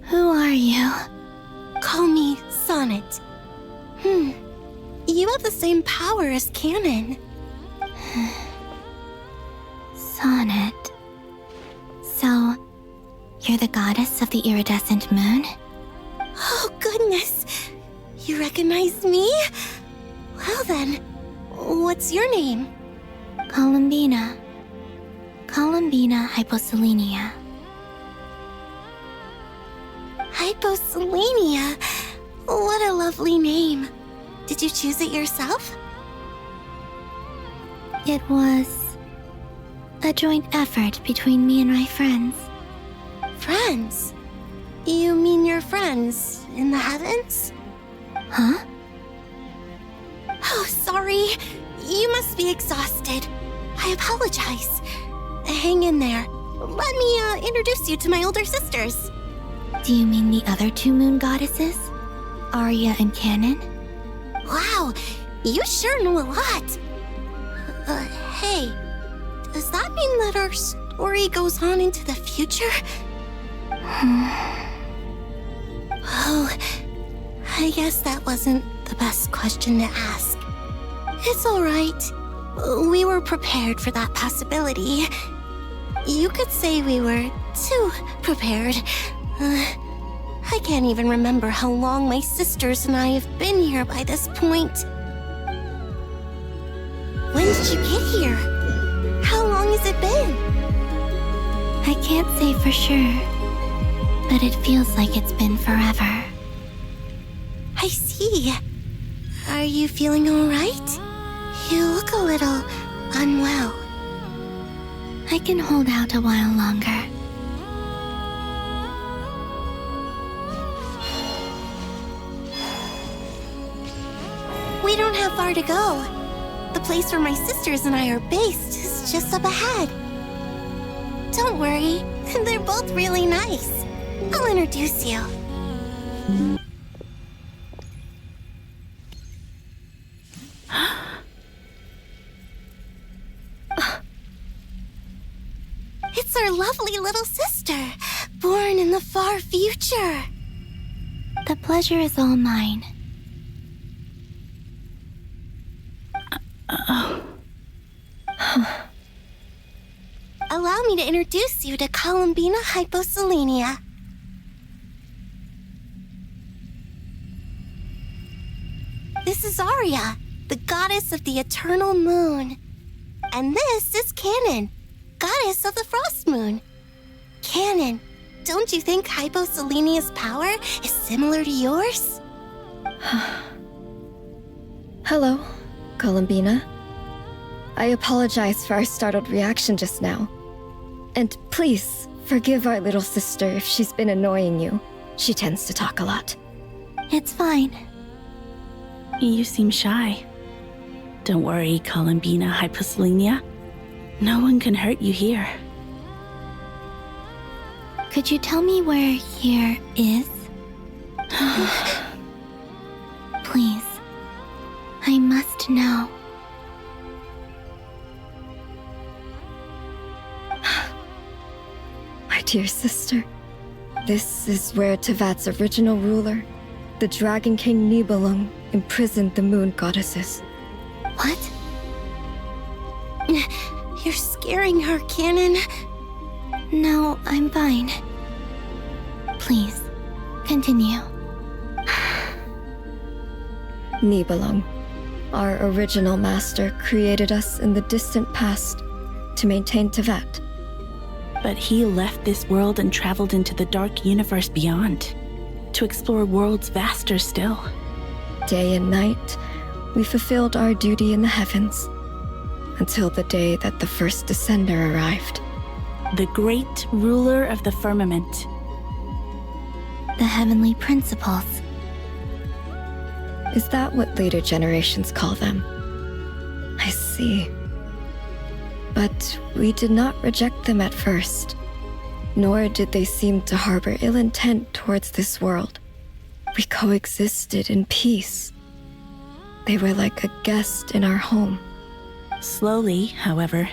Who are you? Call me Sonnet. You have the same power as Canon. Sonnet. So, you're the goddess of the iridescent moon? Oh, goodness. You recognize me? Well then, what's your name? Columbina. Columbina hyposelenia. Hyposelenia? What a lovely name. Did you choose it yourself? It was a joint effort between me and my friends. Friends? You mean your friends in the heavens? Huh? Oh, sorry. You must be exhausted. I apologize. Hang in there. Let me introduce you to my older sisters. Do you mean the other two moon goddesses? Aria and Canon? Wow, you sure know a lot. Hey, does that mean that our story goes on into the future? Oh, I guess that wasn't the best question to ask. It's all right. We were prepared for that possibility. You could say we were too prepared. I can't even remember how long my sisters and I have been here by this point. When did you get here? How long has it been? I can't say for sure, but it feels like it's been forever. I see. Are you feeling all right? You look a little unwell. I can hold out a while longer. We don't have far to go. The place where my sisters and I are based is just up ahead. Don't worry, they're both really nice. I'll introduce you. It's our lovely little sister, born in the far future. The pleasure is all mine. Allow me to introduce you to Columbina hyposelenia. This is Aria, the goddess of the eternal moon. And this is Canon, goddess of the frost moon. Canon, don't you think hyposelenia's power is similar to yours? Hello, Columbina. I apologize for our startled reaction just now. And please, forgive our little sister if she's been annoying you. She tends to talk a lot. It's fine. You seem shy. Don't worry, Columbina hyposelenia. No one can hurt you here. Could you tell me where here is? Please. I must know. My dear sister, this is where Tevat's original ruler, the Dragon King Nibelung, imprisoned the moon goddesses. What? You're scaring her, Canon. No, I'm fine. Please, continue. Nibelung, our original master, created us in the distant past to maintain Tevat. But he left this world and traveled into the dark universe beyond, to explore worlds vaster still. Day and night, we fulfilled our duty in the heavens, until the day that the first Descender arrived. The great ruler of the firmament. The heavenly principles. Is that what later generations call them? I see. But we did not reject them at first, nor did they seem to harbor ill intent towards this world. We coexisted in peace. They were like a guest in our home. Slowly, however,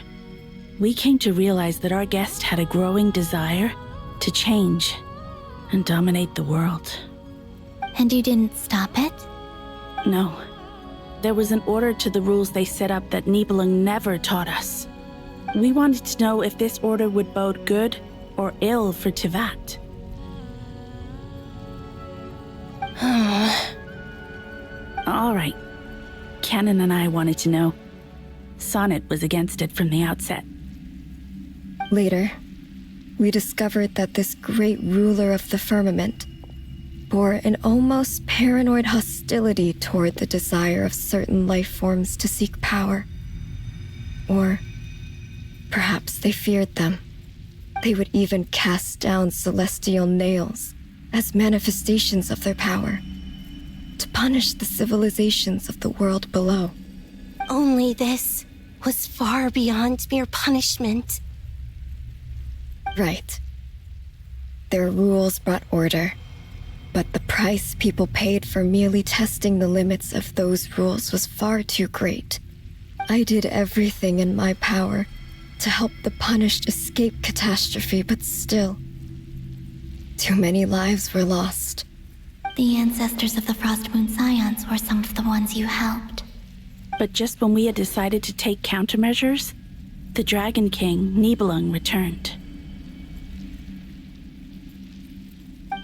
we came to realize that our guest had a growing desire to to change and dominate the world. And you didn't stop it? No. There was an order to the rules they set up that Nibelung never taught us. We wanted to know if this order would bode good or ill for Tivat. All right. Canon and I wanted to know. Sonnet was against it from the outset. Later, we discovered that this great ruler of the firmament bore an almost paranoid hostility toward the desire of certain life forms to seek power. Or perhaps they feared them. They would even cast down celestial nails as manifestations of their power, to punish the civilizations of the world below. Only this was far beyond mere punishment. Right. Their rules brought order, but the price people paid for merely testing the limits of those rules was far too great. I did everything in my power to help the punished escape catastrophe, but still, too many lives were lost. The ancestors of the Frost Moon Scions were some of the ones you helped. But just when we had decided to take countermeasures, the Dragon King, Nibelung, returned.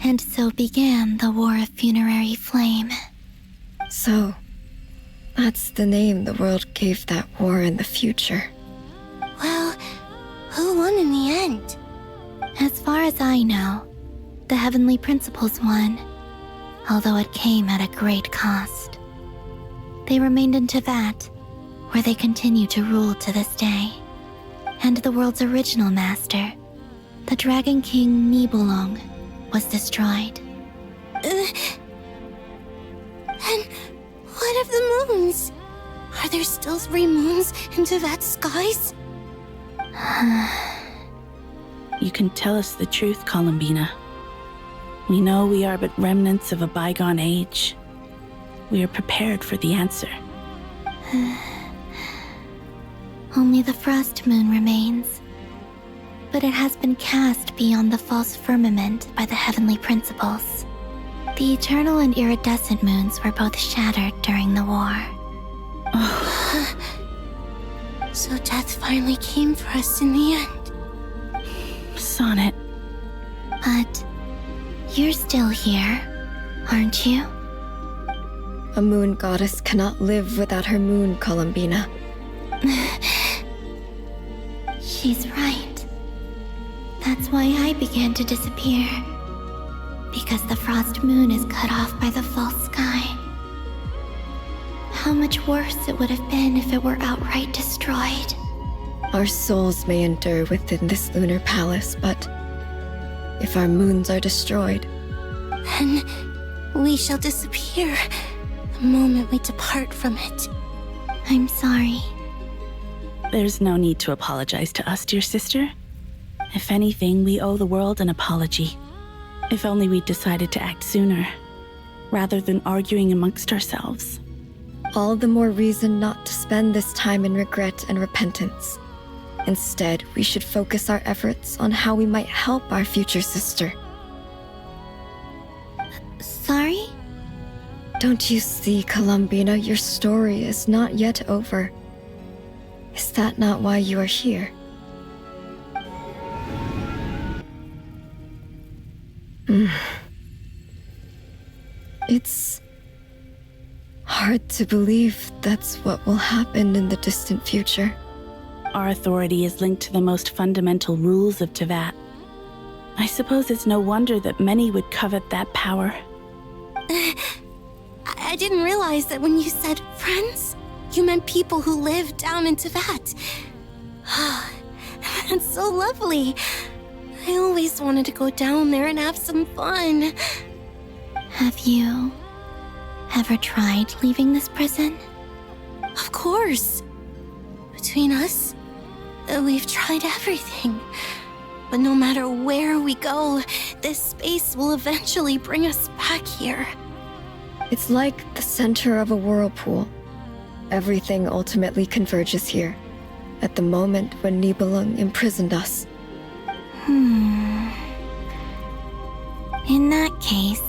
And so began the War of Funerary Flame. So, that's the name the world gave that war in the future. Well, who won in the end? As far as I know, the Heavenly Principles won, although it came at a great cost. They remained in Tivat, where they continue to rule to this day. And the world's original master, the Dragon King Nibelung, was destroyed. And what of the moons? Are there still 3 moons in Tivat's skies? You can tell us the truth, Columbina. We know we are but remnants of a bygone age. We are prepared for the answer. Only the Frost Moon remains, but it has been cast beyond the false firmament by the Heavenly Principles. The eternal and iridescent moons were both shattered during the war. So death finally came for us in the end. Sonnet. But you're still here, aren't you? A moon goddess cannot live without her moon, Columbina. She's right. That's why I began to disappear. Because the Frost Moon is cut off by the false sky. How much worse it would have been if it were outright destroyed. Our souls may endure within this lunar palace, but if our moons are destroyed, Then we shall disappear the moment we depart from it. I'm sorry. There's no need to apologize to us, dear sister. If anything, we owe the world an apology. If only we'd decided to act sooner, rather than arguing amongst ourselves. all the more reason not to spend this time in regret and repentance. Instead, we should focus our efforts on how we might help our future sister. Sorry? Don't you see, Columbina, your story is not yet over. Is that not why you are here? It's hard to believe that's what will happen in the distant future. Our authority is linked to the most fundamental rules of Tivat. I suppose it's no wonder that many would covet that power. I didn't realize that when you said friends, you meant people who live down in Tivat. That's so lovely. I always wanted to go down there and have some fun. Have you ever tried leaving this prison? Of course. Between us, we've tried everything. But no matter where we go, this space will eventually bring us back here. It's like the center of a whirlpool. Everything ultimately converges here, at the moment when Nibelung imprisoned us. case,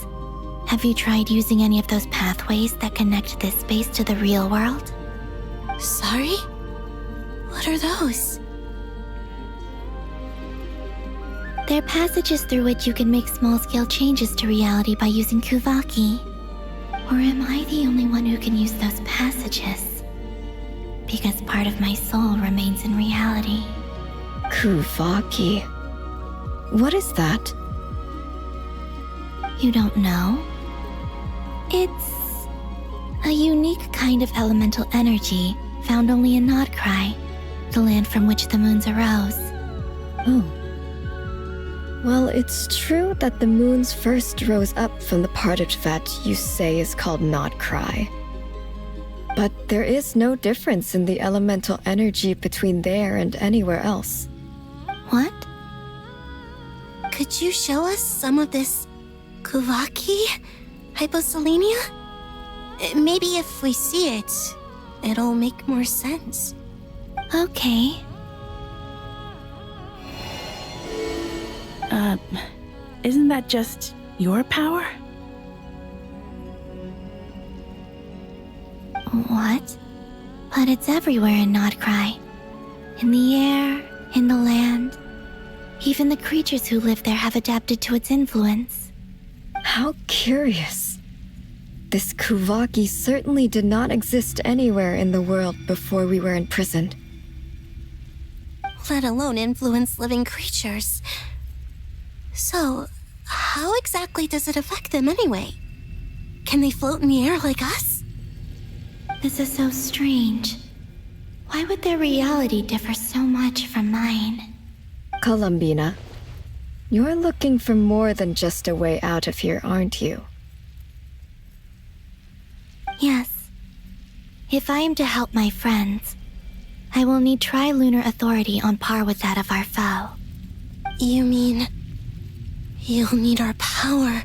have you tried using any of those pathways that connect this space to the real world? Sorry? What are those? They're passages through which you can make small-scale changes to reality by using Kuvaki. Or am I the only one who can use those passages? Because part of my soul remains in reality. Kuvaki. What is that? You don't know? It's a unique kind of elemental energy found only in Nodcry, the land from which the moons arose. Oh. Well, it's true that the moons first rose up from the part of that you say is called Nodcry. But there is no difference in the elemental energy between there and anywhere else. What? Could you show us some of this Kuvaki hyposelenia? Maybe if we see it, it'll make more sense. Okay. Isn't that just your power? What? But it's everywhere in Nodcry. In the air, in the land. Even the creatures who live there have adapted to its influence. How curious. This Kuvaki certainly did not exist anywhere in the world before we were imprisoned. Let alone influence living creatures. So, how exactly does it affect them anyway? Can they float in the air like us? This is so strange. Why would their reality differ so much from mine? Columbina, you're looking for more than just a way out of here, aren't you? Yes. If I am to help my friends, I will need tri-lunar authority on par with that of our foe. You mean... you'll need our power?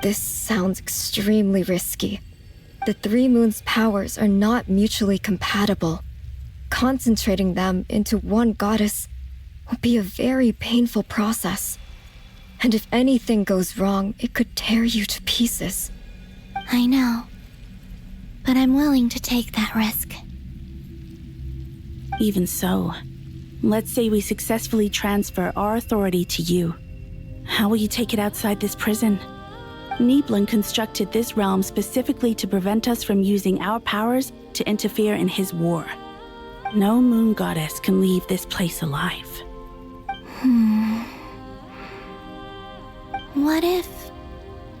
This sounds extremely risky. The three moons' powers are not mutually compatible. Concentrating them into one goddess will be a very painful process. And if anything goes wrong, it could tear you to pieces. I know. But I'm willing to take that risk. Even so, let's say we successfully transfer our authority to you. How will you take it outside this prison? Niblin constructed this realm specifically to prevent us from using our powers to interfere in his war. No moon goddess can leave this place alive. What if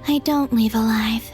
I don't leave alive?